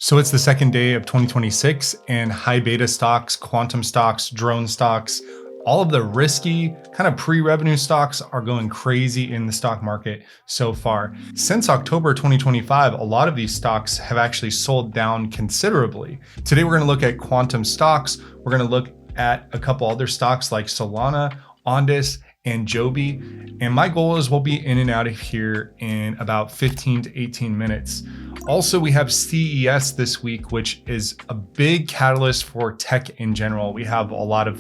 So it's the second day of 2026 and high beta stocks, quantum stocks, drone stocks, all of the risky kind of pre-revenue stocks are going crazy in the stock market so far. Since October 2025, a lot of these stocks have actually sold down considerably. Today, we're going to look at quantum stocks. We're going to look at a couple other stocks like Solana, Andis, and Joby. And my goal is we'll be in and out of here in about 15 to 18 minutes. Also, we have CES this week, which is a big catalyst for tech in general. We have a lot of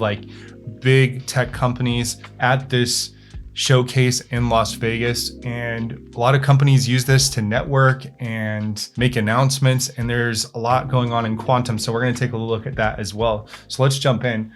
big tech companies at this showcase in Las Vegas, and a lot of companies use this to network and make announcements, and there's a lot going on in quantum, so we're going to take a look at that as well. So let's jump in.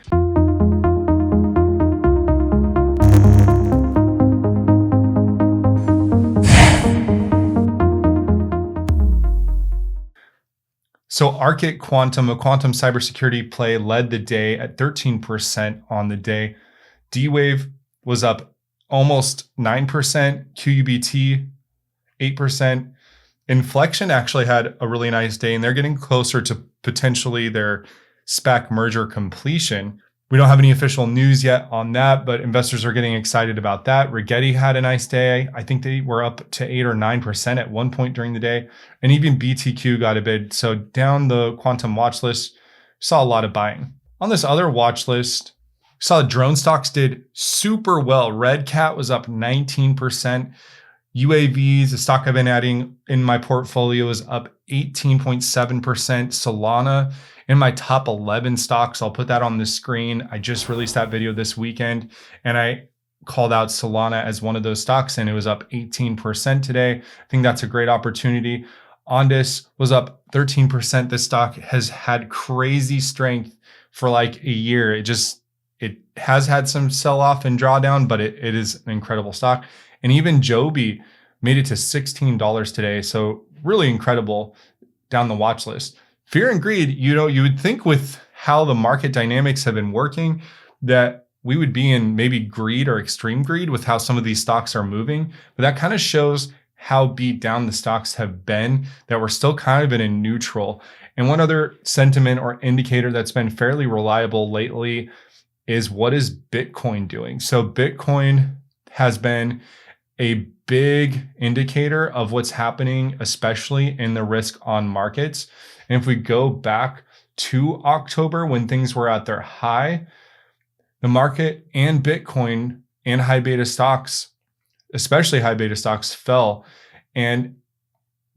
So Arctic Quantum, a quantum cybersecurity play, led the day at 13% on the day. D-Wave was up almost 9%, QBT 8%. Inflection actually had a really nice day, and they're getting closer to potentially their SPAC merger completion. We don't have any official news yet on that, but investors are getting excited about that. Regetti had a nice day. I think they were up to 8 or 9% at one point during the day. And even BTQ got a bid. So down the quantum watch list, saw a lot of buying. On this other watch list, saw drone stocks did super well. Red Cat was up 19%. UAVs, a stock I've been adding in my portfolio, is up 18.7%. Solana in my top 11 stocks, I'll put that on the screen. I just released that video this weekend, and I called out Solana as one of those stocks, and it was up 18% today. I think that's a great opportunity. Andis was up 13%. This stock has had crazy strength for like a year. It has had some sell-off and drawdown, but it is an incredible stock. And even Joby made it to $16 today. So really incredible down the watch list. Fear and greed, you would think with how the market dynamics have been working that we would be in maybe greed or extreme greed with how some of these stocks are moving. But that kind of shows how beat down the stocks have been, that we're still kind of in a neutral. And one other sentiment or indicator that's been fairly reliable lately is what is Bitcoin doing? So Bitcoin has been a big indicator of what's happening, especially in the risk on markets. And if we go back to October when things were at their high, the market and Bitcoin and high beta stocks, especially high beta stocks, fell. And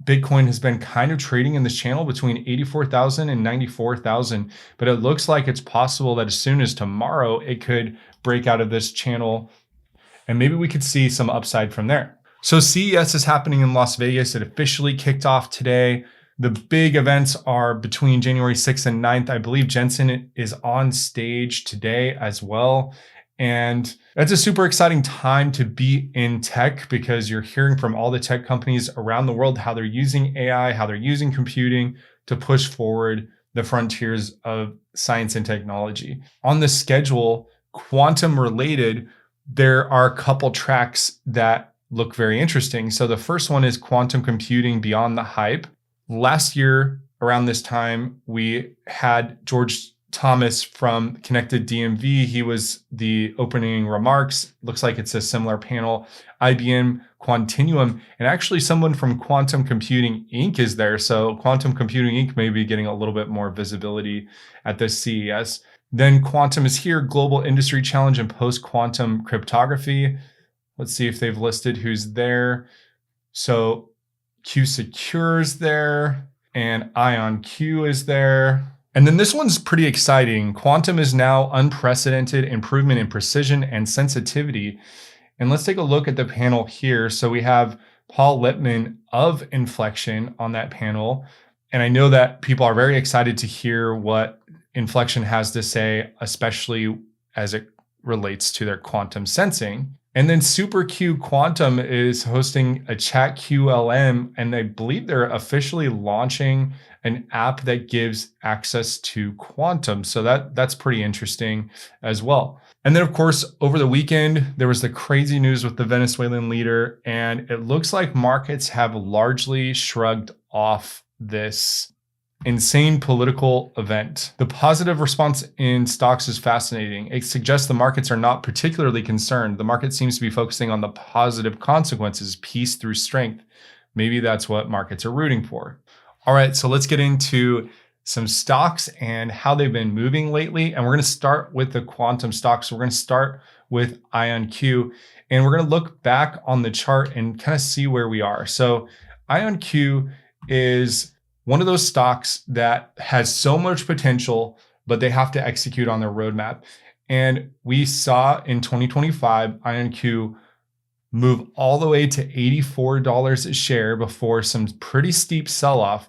Bitcoin has been kind of trading in this channel between 84,000 and 94,000. But it looks like it's possible that as soon as tomorrow, it could break out of this channel, and maybe we could see some upside from there. So CES is happening in Las Vegas. It officially kicked off today. The big events are between January 6th and 9th. I believe Jensen is on stage today as well. And that's a super exciting time to be in tech because you're hearing from all the tech companies around the world how they're using AI, how they're using computing to push forward the frontiers of science and technology. On the schedule, quantum related, there are a couple tracks that look very interesting. So the first one is quantum computing beyond the hype. Last year, around this time, we had George Thomas from Connected DMV. He was the opening remarks. Looks like it's a similar panel. IBM Quantinuum, and actually someone from Quantum Computing Inc. is there. So Quantum Computing Inc. may be getting a little bit more visibility at this CES. Then Quantum is here, Global Industry Challenge and Post-Quantum Cryptography. Let's see if they've listed who's there. So Q Secure's there, and IonQ is there. And then this one's pretty exciting. Quantum is now unprecedented improvement in precision and sensitivity. And let's take a look at the panel here. So we have Paul Lippman of Inflection on that panel. And I know that people are very excited to hear what Inflection has to say, especially as it relates to their quantum sensing. And then SuperQ Quantum is hosting a chat QLM, and I believe they're officially launching an app that gives access to quantum. So that's pretty interesting as well. And then, of course, over the weekend, there was the crazy news with the Venezuelan leader, and it looks like markets have largely shrugged off this insane political event. The positive response in stocks is fascinating. It suggests the markets are not particularly concerned. The market seems to be focusing on the positive consequences, peace through strength. Maybe that's what markets are rooting for. All right, so let's get into some stocks and how they've been moving lately. And we're going to start with the quantum stocks. So we're going to start with IonQ, and we're going to look back on the chart and kind of see where we are. So IonQ is one of those stocks that has so much potential, but they have to execute on their roadmap. And we saw in 2025, IonQ move all the way to $84 a share before some pretty steep sell-off.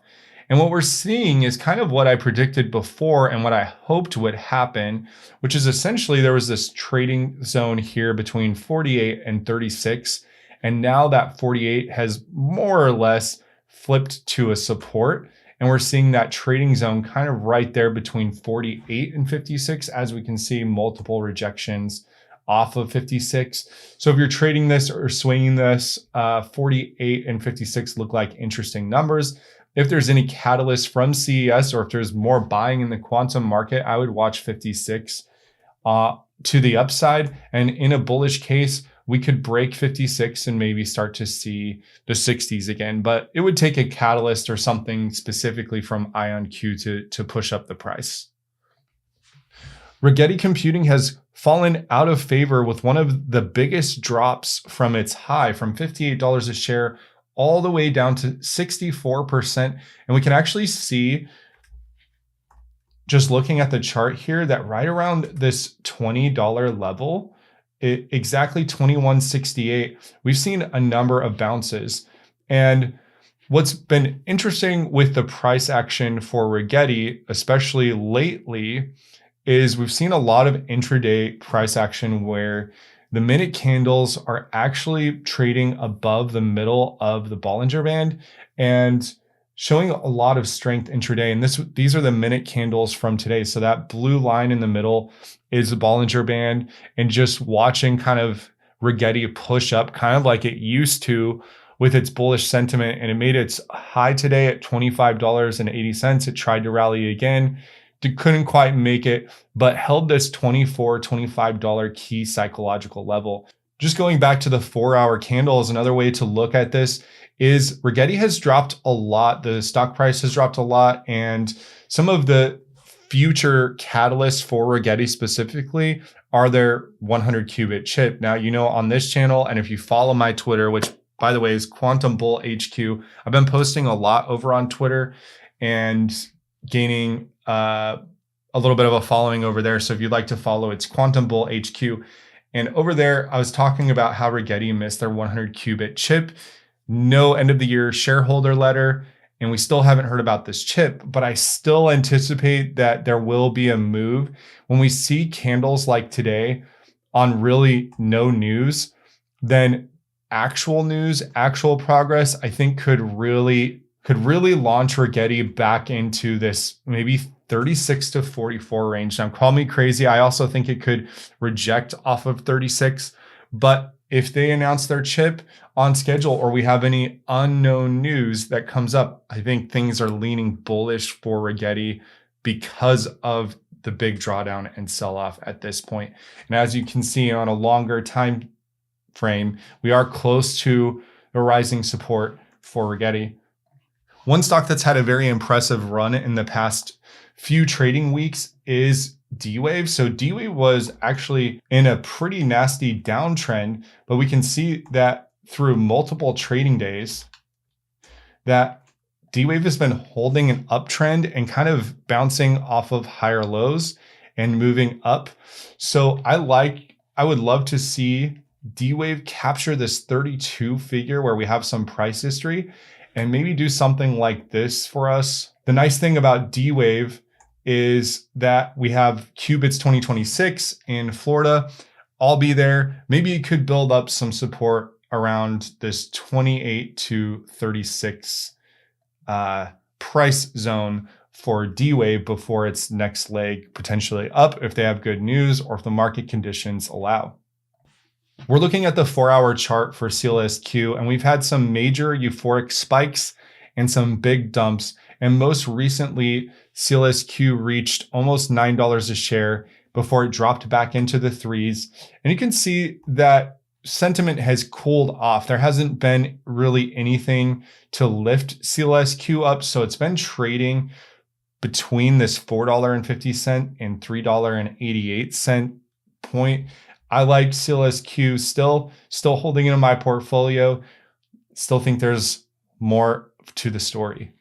And what we're seeing is kind of what I predicted before and what I hoped would happen, which is essentially there was this trading zone here between 48 and 36. And now that 48 has more or less flipped to a support. And we're seeing that trading zone kind of right there between 48 and 56, as we can see multiple rejections off of 56. So if you're trading this or swinging this, 48 and 56 look like interesting numbers. If there's any catalyst from CES or if there's more buying in the quantum market, I would watch 56 to the upside. And in a bullish case, we could break 56 and maybe start to see the 60s again. But it would take a catalyst or something specifically from IonQ to push up the price. Rigetti Computing has fallen out of favor with one of the biggest drops from its high, from $58 a share all the way down to 64%. And we can actually see, just looking at the chart here, that right around this $20 level, exactly 2168, we've seen a number of bounces. And what's been interesting with the price action for Rigetti, especially lately, is we've seen a lot of intraday price action where the minute candles are actually trading above the middle of the Bollinger Band and showing a lot of strength intraday. And these are the minute candles from today. So that blue line in the middle is the Bollinger Band, and just watching kind of Rigetti push up kind of like it used to with its bullish sentiment. And it made its high today at $25.80. It tried to rally again. Couldn't quite make it, but held this $24, $25 key psychological level. Just going back to the 4-hour candle is another way to look at this. Is Rigetti has dropped a lot. The stock price has dropped a lot, and some of the future catalysts for Rigetti specifically are their 100 qubit chip. Now, you know, on this channel, and if you follow my Twitter, which by the way is Quantum Bull HQ, I've been posting a lot over on Twitter and gaining a little bit of a following over there. So if you'd like to follow, it's Quantum Bull HQ. And over there, I was talking about how Rigetti missed their 100 qubit chip, no end of the year shareholder letter, and we still haven't heard about this chip, but I still anticipate that there will be a move when we see candles like today on really no news. Then actual news, actual progress, I think could really launch Rigetti back into this maybe 36 to 44 range. Now, call me crazy. I also think it could reject off of 36. But if they announce their chip on schedule or we have any unknown news that comes up, I think things are leaning bullish for Rigetti because of the big drawdown and sell-off at this point. And as you can see on a longer time frame, we are close to a rising support for Rigetti. One stock that's had a very impressive run in the past few trading weeks is D-Wave. So D-Wave was actually in a pretty nasty downtrend, but we can see that through multiple trading days that D-Wave has been holding an uptrend and kind of bouncing off of higher lows and moving up. So I would love to see D-Wave capture this 32 figure where we have some price history and maybe do something like this for us. The nice thing about D-Wave is that we have Qubits 2026 in Florida. I'll be there. Maybe it could build up some support around this 28 to 36 price zone for D-Wave before its next leg potentially up if they have good news or if the market conditions allow. We're looking at the 4-hour chart for CLSQ, and we've had some major euphoric spikes and some big dumps. And most recently, CLSQ reached almost $9 a share before it dropped back into the threes. And you can see that sentiment has cooled off. There hasn't been really anything to lift CLSQ up. So it's been trading between this $4.50 and $3.88 point. I like CLSQ still holding it in my portfolio. Still think there's more to the story.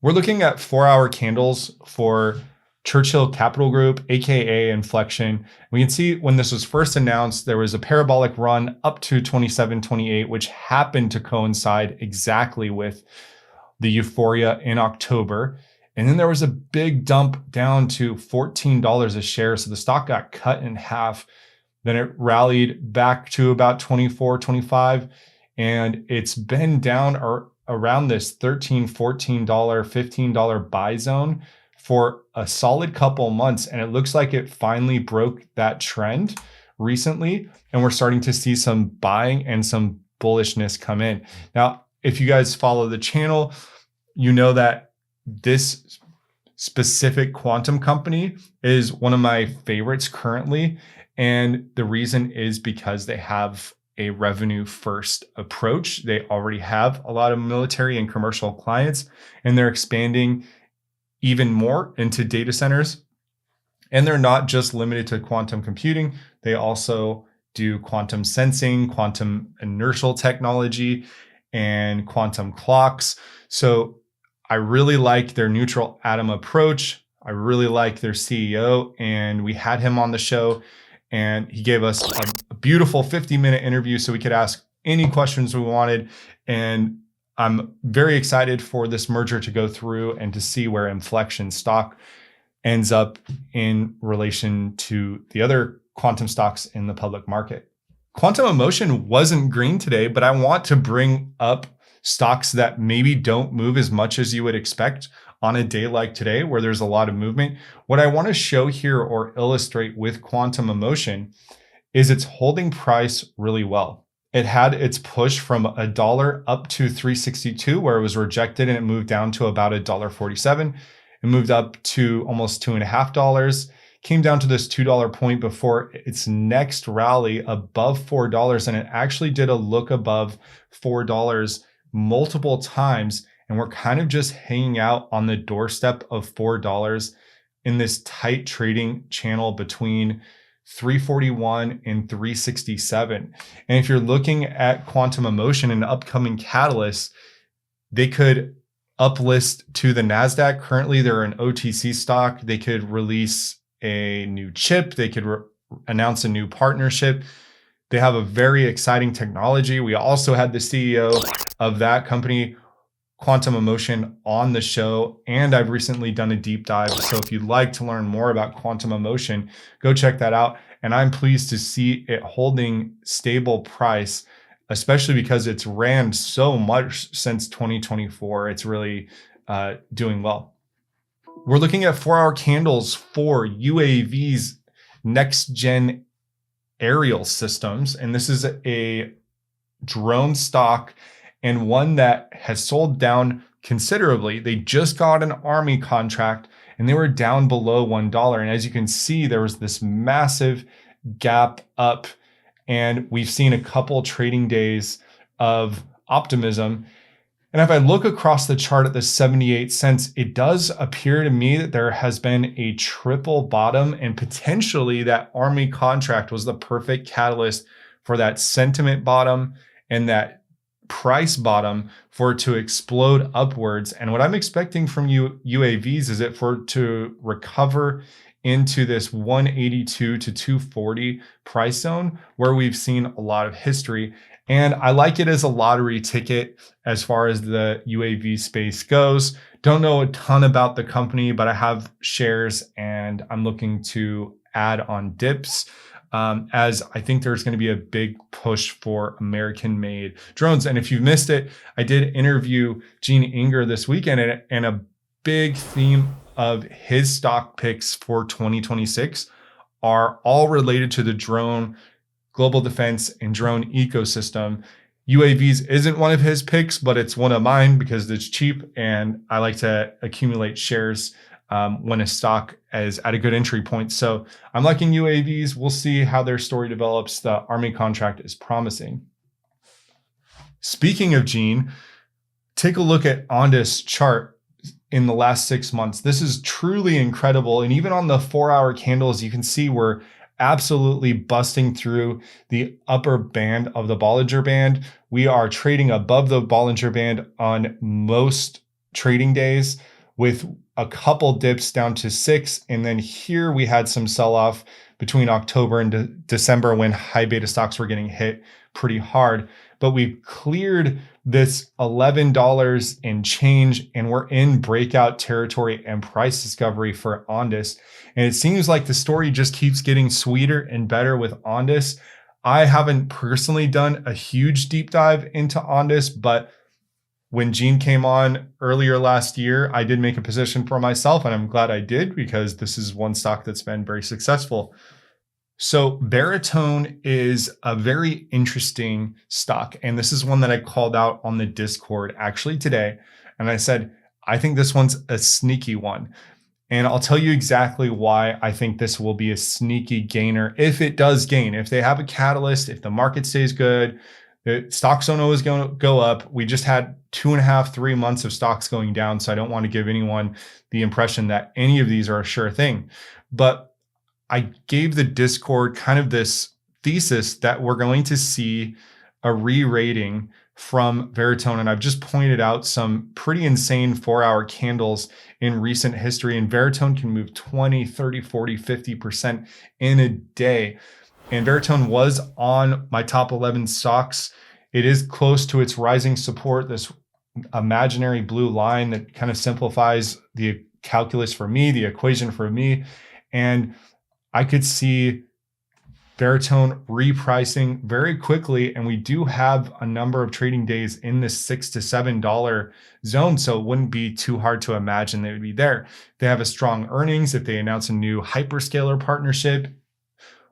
We're looking at 4-hour candles for Churchill Capital Group, aka Inflection. We can see when this was first announced, there was a parabolic run up to 27.28, which happened to coincide exactly with the euphoria in October. And then there was a big dump down to $14 a share. So the stock got cut in half. Then it rallied back to about 24, 25. And it's been down around this $13, $14, $15 buy zone for a solid couple months. And it looks like it finally broke that trend recently. And we're starting to see some buying and some bullishness come in. Now, if you guys follow the channel, you know that this specific quantum company is one of my favorites currently. And the reason is because they have a revenue first approach. They already have a lot of military and commercial clients, and they're expanding even more into data centers. And they're not just limited to quantum computing. They also do quantum sensing, quantum inertial technology, and quantum clocks. So I really like their neutral atom approach. I really like their CEO, and we had him on the show, and he gave us a beautiful 50-minute interview so we could ask any questions we wanted. And I'm very excited for this merger to go through and to see where Inflection stock ends up in relation to the other quantum stocks in the public market. Quantum Emotion wasn't green today, but I want to bring up stocks that maybe don't move as much as you would expect on a day like today where there's a lot of movement. What I want to show here or illustrate with Quantum Emotion is it's holding price really well. It had its push from $1 up to $3.62 where it was rejected, and it moved down to about $1.47. It moved up to almost $2.50, came down to this $2 point before its next rally above $4, and it actually did a look above $4 multiple times. And we're kind of just hanging out on the doorstep of $4 in this tight trading channel between 341 and 367. And if you're looking at Quantum Emotion and upcoming catalysts, they could uplist to the NASDAQ. Currently, they're an OTC stock. They could release a new chip. They could announce a new partnership. They have a very exciting technology. We also had the CEO of that company, Quantum Emotion, on the show, and I've recently done a deep dive. So if you'd like to learn more about Quantum Emotion, go check that out. And I'm pleased to see it holding stable price, especially because it's ran so much since 2024. It's really doing well. We're looking at 4-hour candles for UAV's next gen aerial systems. And this is a drone stock and one that has sold down considerably. They just got an Army contract and they were down below $1. And as you can see, there was this massive gap up, and we've seen a couple trading days of optimism. And if I look across the chart at the 78 cents, it does appear to me that there has been a triple bottom, and potentially that Army contract was the perfect catalyst for that sentiment bottom and that price bottom for it to explode upwards. And what I'm expecting from UAVs is it for it to recover into this 182 to 240 price zone where we've seen a lot of history. And I like it as a lottery ticket as far as the UAV space goes. Don't know a ton about the company, but I have shares and I'm looking to add on dips. As I think there's going to be a big push for American-made drones. And if you missed it, I did interview Gene Inger this weekend, and a big theme of his stock picks for 2026 are all related to the drone, global defense, and drone ecosystem. UAVs isn't one of his picks, but it's one of mine because it's cheap and I like to accumulate shares when a stock is at a good entry point. So I'm liking UAVs. We'll see how their story develops. The Army contract is promising. Speaking of Gene, take a look at Andis chart in the last 6 months. This is truly incredible. And even on the 4-hour candles, you can see we're absolutely busting through the upper band of the Bollinger Band. We are trading above the Bollinger Band on most trading days with a couple dips down to 6. And then here we had some sell-off between October and December when high beta stocks were getting hit pretty hard. But we've cleared this $11 and change, and we're in breakout territory and price discovery for Andis. And it seems like the story just keeps getting sweeter and better with Andis. I haven't personally done a huge deep dive into Andis, but when Gene came on earlier last year, I did make a position for myself, and I'm glad I did because this is one stock that's been very successful. So Veritone is a very interesting stock. And this is one that I called out on the Discord actually today. And I said, I think this one's a sneaky one. And I'll tell you exactly why I think this will be a sneaky gainer if it does gain. If they have a catalyst, if the market stays good, the stocks don't always go up. We just had 2.5, 3 months of stocks going down. So I don't want to give anyone the impression that any of these are a sure thing. But I gave the Discord kind of this thesis that we're going to see a re-rating from Veritone. And I've just pointed out some pretty insane 4-hour candles in recent history. And Veritone can move 20, 30, 40, 50% in a day. And Veritone was on my top 11 stocks. It is close to its rising support, this imaginary blue line that kind of simplifies the calculus for me, the equation for me. And I could see Veritone repricing very quickly, and we do have a number of trading days in the $6 to $7 zone, so it wouldn't be too hard to imagine they would be there. They have a strong earnings, if they announce a new hyperscaler partnership,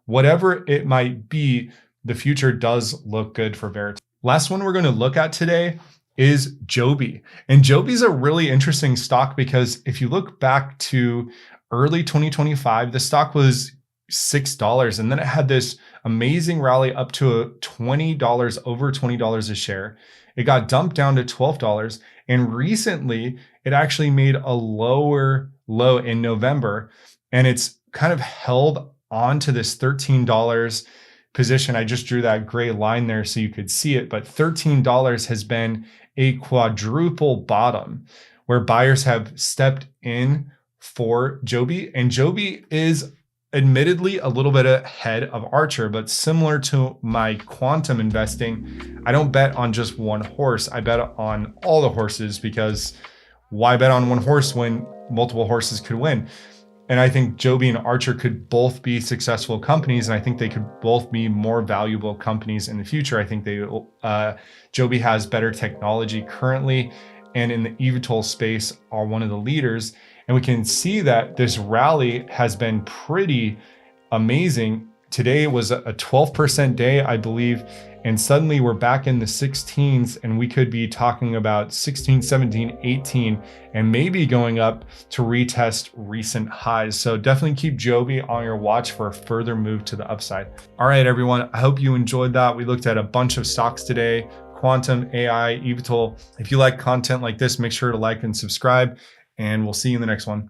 whatever it might be, the future does look good for Veritone. Last one we're going to look at today is Joby. And Joby's a really interesting stock because if you look back to early 2025, the stock was $6, and then it had this amazing rally up to $20, over $20 a share. It got dumped down to $12, and recently it actually made a lower low in November, and it's kind of held on to this $13 position. I just drew that gray line there so you could see it, but $13 has been a quadruple bottom where buyers have stepped in for Joby, and Joby is admittedly a little bit ahead of Archer, but similar to my quantum investing, I don't bet on just one horse. I bet on all the horses because why bet on one horse when multiple horses could win? And I think Joby and Archer could both be successful companies, and I think they could both be more valuable companies in the future. I think Joby has better technology currently, and in the eVTOL space are one of the leaders. And we can see that this rally has been pretty amazing. Today was a 12% day, I believe, and suddenly we're back in the 16s, and we could be talking about 16, 17, 18, and maybe going up to retest recent highs. So definitely keep Joby on your watch for a further move to the upside. All right, everyone, I hope you enjoyed that. We looked at a bunch of stocks today, quantum, AI, eVTOL. If you like content like this, make sure to like and subscribe, and we'll see you in the next one.